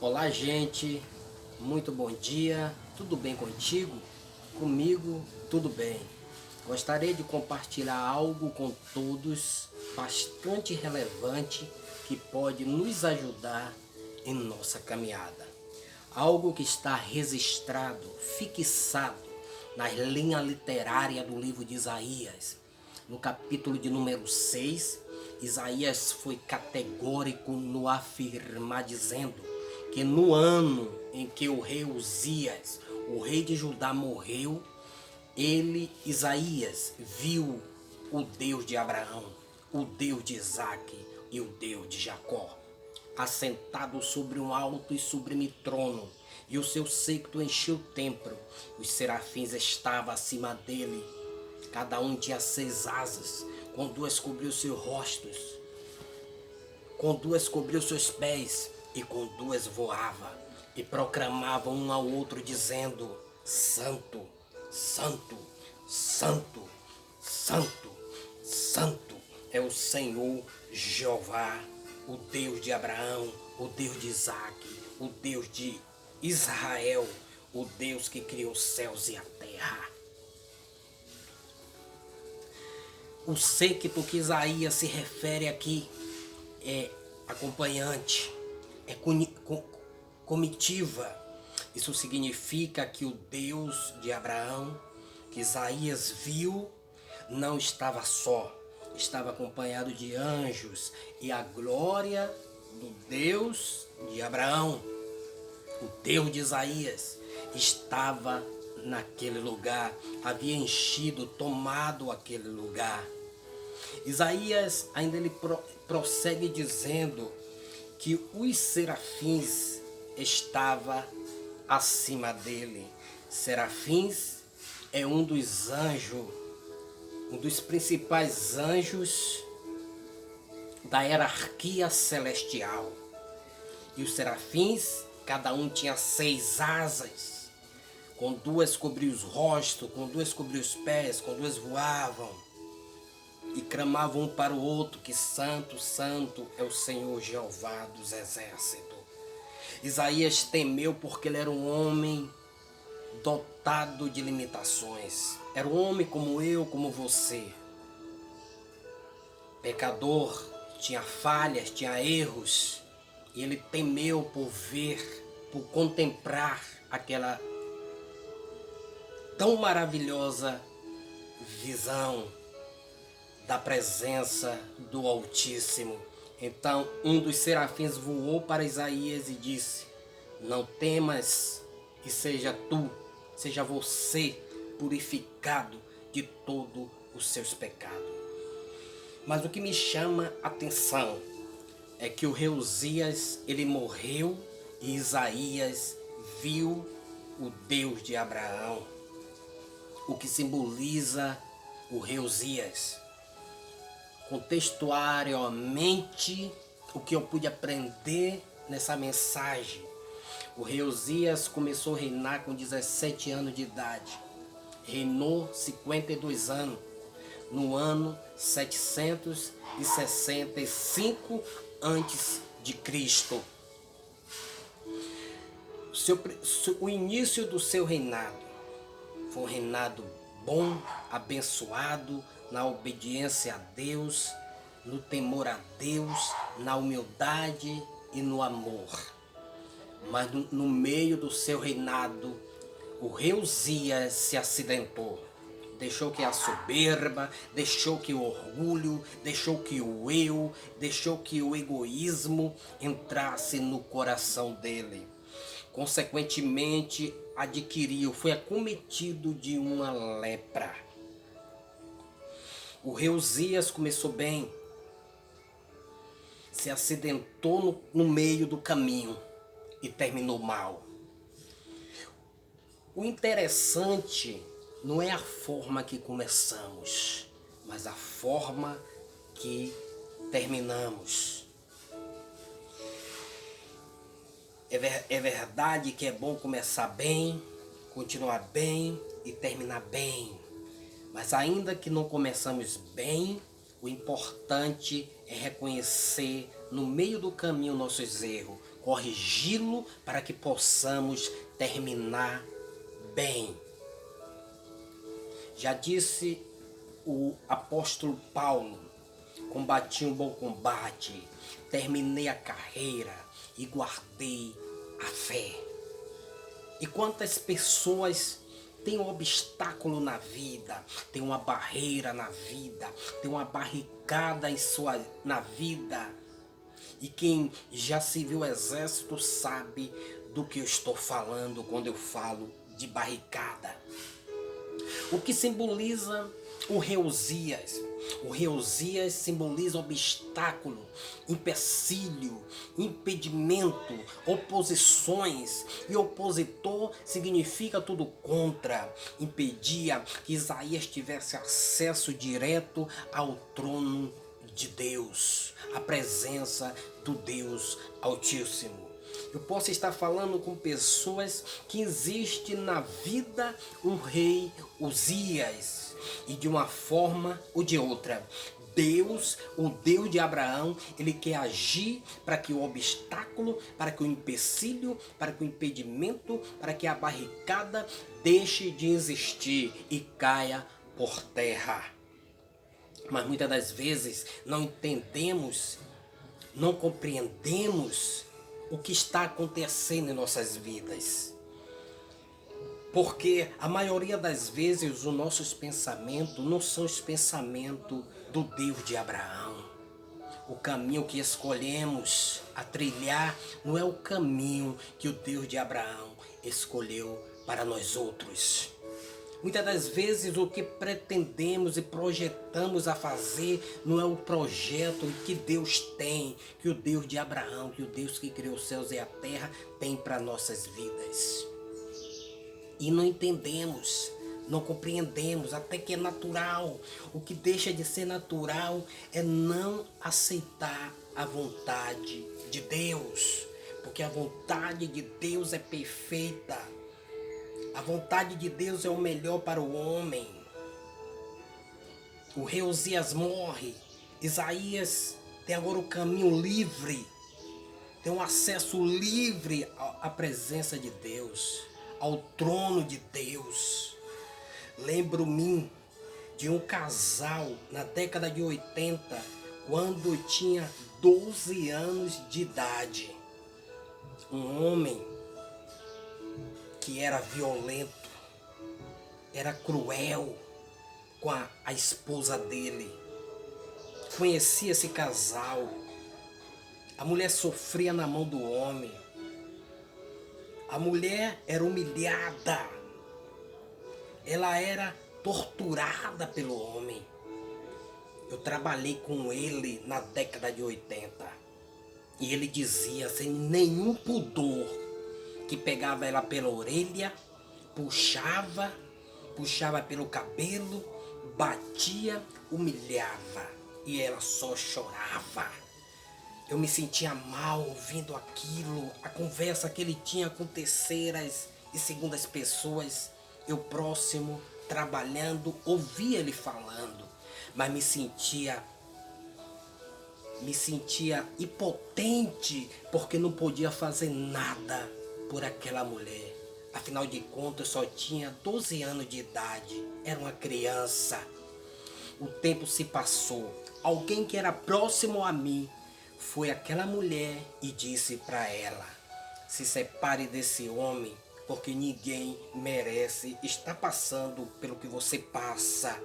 Olá, gente, muito bom dia, tudo bem contigo? Comigo, tudo bem. Gostaria de compartilhar algo com todos bastante relevante que pode nos ajudar em nossa caminhada. Algo que está registrado, fixado nas linhas literárias do livro de Isaías. No capítulo de número 6, Isaías foi categórico no afirmar dizendo que no ano em que o rei Uzias, o rei de Judá, morreu, ele, Isaías, viu o Deus de Abraão, o Deus de Isaque e o Deus de Jacó, assentado sobre um alto e sublime trono, e o seu séquito encheu o templo. Os serafins estavam acima dele, cada um tinha 6 asas, com 2 cobriu seus rostos, com 2 cobriu seus pés, e com 2 voava, e proclamava um ao outro, dizendo: Santo, Santo, Santo, Santo, Santo é o Senhor Jeová, o Deus de Abraão, o Deus de Isaque, o Deus de Israel, o Deus que criou os céus e a terra. O séquito que Isaías se refere aqui é acompanhante, é comitiva. Isso significa que o Deus de Abraão, que Isaías viu, não estava só, estava acompanhado de anjos, e a glória do Deus de Abraão, o Deus de Isaías, estava naquele lugar, havia enchido, tomado aquele lugar. Isaías ainda ele prossegue dizendo que os serafins estavam acima dele. Serafins é um dos anjos, um dos principais anjos da hierarquia celestial. E os serafins, cada um tinha 6 asas, com 2 cobriam os rostos, com 2 cobriam os pés, com 2 voavam, e clamavam um para o outro que santo, santo é o Senhor Jeová dos exércitos. Isaías temeu porque ele era um homem dotado de limitações. Era um homem como eu, como você. Pecador, tinha falhas, tinha erros. E ele temeu por ver, por contemplar aquela tão maravilhosa visão da presença do Altíssimo. Então um dos serafins voou para Isaías e disse: Não temas, e seja você purificado de todos os seus pecados. Mas o que me chama a atenção é que o rei Uzias, ele morreu, e Isaías viu o Deus de Abraão, o que simboliza o rei Uzias. Contextualmente, o que eu pude aprender nessa mensagem: o rei Uzias começou a reinar com 17 anos de idade, reinou 52 anos, no ano 765 antes de Cristo. O início do seu reinado foi um reinado bom, abençoado, na obediência a Deus, no temor a Deus, na humildade e no amor. Mas no meio do seu reinado, o rei Uzias se acidentou. Deixou que a soberba, deixou que o orgulho, deixou que o eu, deixou que o egoísmo entrasse no coração dele. Consequentemente, foi acometido de uma lepra. O rei Uzias começou bem, se acidentou no meio do caminho e terminou mal. O interessante não é a forma que começamos, mas a forma que terminamos. É verdade que é bom começar bem, continuar bem e terminar bem. Mas ainda que não começamos bem, o importante é reconhecer no meio do caminho nossos erros, corrigi-lo para que possamos terminar bem. Já disse o apóstolo Paulo: combati um bom combate, terminei a carreira e guardei a fé. E quantas pessoas têm um obstáculo na vida, tem uma barreira na vida, tem uma barricada na vida. E quem já serviu o exército sabe do que eu estou falando quando eu falo de barricada. O que simboliza o rei Uzias? O rei Uzias simboliza obstáculo, empecilho, impedimento, oposições. E opositor significa tudo contra. Impedia que Isaías tivesse acesso direto ao trono de Deus, a presença do Deus Altíssimo. Eu posso estar falando com pessoas que existe na vida um rei Uzias, e de uma forma ou de outra, Deus, o Deus de Abraão, ele quer agir para que o obstáculo, para que o empecilho, para que o impedimento, para que a barricada deixe de existir e caia por terra. Mas muitas das vezes não entendemos, não compreendemos o que está acontecendo em nossas vidas. Porque a maioria das vezes os nossos pensamentos não são os pensamentos do Deus de Abraão. O caminho que escolhemos a trilhar não é o caminho que o Deus de Abraão escolheu para nós outros. Muitas das vezes o que pretendemos e projetamos a fazer não é o projeto que Deus tem, que o Deus de Abraão, que o Deus que criou os céus e a terra tem para nossas vidas. E não entendemos, não compreendemos, até que é natural. O que deixa de ser natural é não aceitar a vontade de Deus, porque a vontade de Deus é perfeita. A vontade de Deus é o melhor para o homem. O rei Uzias morre. Isaías tem agora o caminho livre. Tem um acesso livre à presença de Deus, ao trono de Deus. Lembro-me de um casal na década de 80, quando eu tinha 12 anos de idade. Um homem que era violento, era cruel com a esposa dele. Conheci esse casal. A mulher sofria na mão do homem. A mulher era humilhada. Ela era torturada pelo homem. Eu trabalhei com ele na década de 80. E ele dizia sem nenhum pudor que pegava ela pela orelha, puxava pelo cabelo, batia, humilhava. E ela só chorava. Eu me sentia mal ouvindo aquilo, a conversa que ele tinha com terceiras e segundas pessoas. Eu próximo, trabalhando, ouvia ele falando, mas me sentia impotente, porque não podia fazer nada por aquela mulher. Afinal de contas, eu só tinha 12 anos de idade, era uma criança. O tempo se passou. Alguém que era próximo a mim foi aquela mulher e disse para ela: se separe desse homem, porque ninguém merece estar passando pelo que você passa.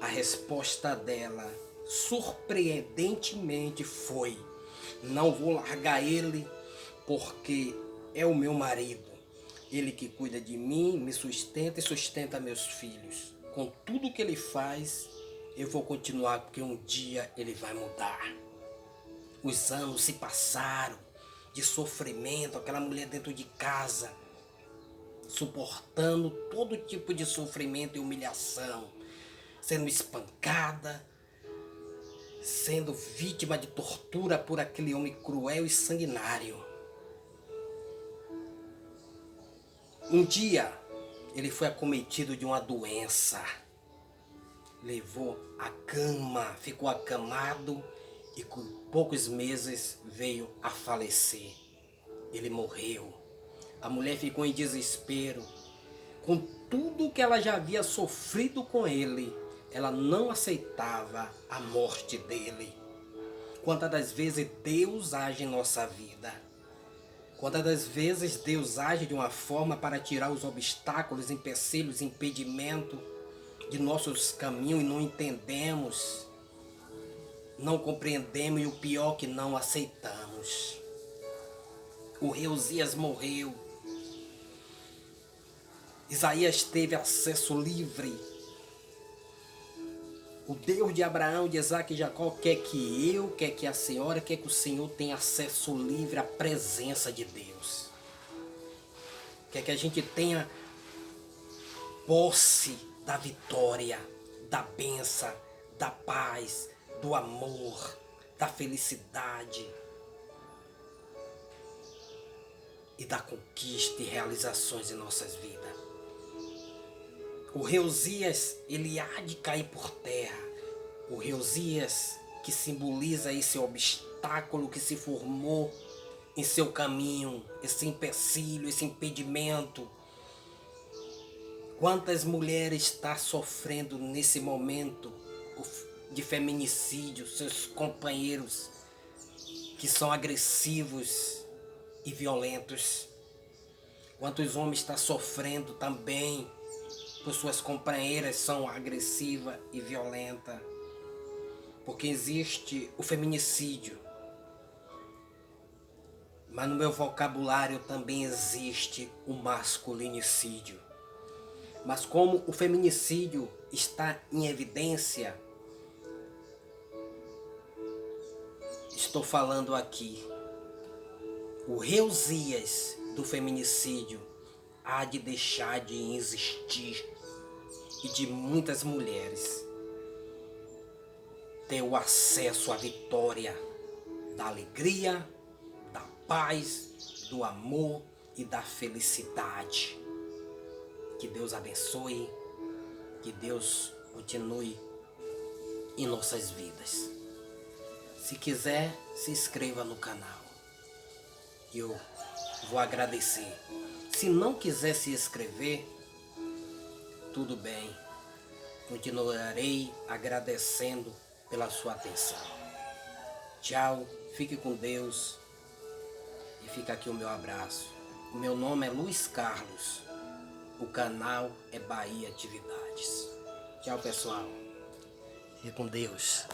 A resposta dela, surpreendentemente, foi: não vou largar ele, porque é o meu marido. Ele que cuida de mim, me sustenta e sustenta meus filhos. Com tudo que ele faz, eu vou continuar, porque um dia ele vai mudar. Os anos se passaram de sofrimento, aquela mulher dentro de casa, suportando todo tipo de sofrimento e humilhação, sendo espancada, sendo vítima de tortura por aquele homem cruel e sanguinário. Um dia, ele foi acometido de uma doença, levou a cama, ficou acamado e com poucos meses veio a falecer. ele morreu. A mulher ficou em desespero. Com tudo que ela já havia sofrido com ele, ela não aceitava a morte dele. Quantas das vezes Deus age em nossa vida? Quantas das vezes Deus age de uma forma para tirar os obstáculos, empecilhos, impedimentos de nossos caminhos e não entendemos, não compreendemos e o pior que não aceitamos. O rei Uzias morreu. Isaías teve acesso livre. O Deus de Abraão, de Isaac e Jacó quer que a senhora, quer que o Senhor tenha acesso livre à presença de Deus. Quer que a gente tenha posse da vitória, da bênção, da paz, do amor, da felicidade e da conquista e realizações em nossas vidas. O rei Uzias, ele há de cair por terra. O rei Uzias, que simboliza esse obstáculo que se formou em seu caminho, esse empecilho, esse impedimento. Quantas mulheres estão sofrendo nesse momento de feminicídio, seus companheiros que são agressivos e violentos? Quantos homens estão sofrendo também por suas companheiras são agressiva e violenta, porque existe o feminicídio, mas no meu vocabulário também existe o masculinicídio. Mas como o feminicídio está em evidência, estou falando aqui, o rei Uzias do feminicídio há de deixar de existir e de muitas mulheres ter o acesso à vitória da alegria, da paz, do amor e da felicidade. Que Deus abençoe, que Deus continue em nossas vidas. Se quiser, se inscreva no canal. Eu vou agradecer. Se não quiser se inscrever, tudo bem. Continuarei agradecendo pela sua atenção. Tchau, fique com Deus e fica aqui o meu abraço. O meu nome é Luiz Carlos. O canal é Bahia Atividades. Tchau, pessoal. Fique com Deus.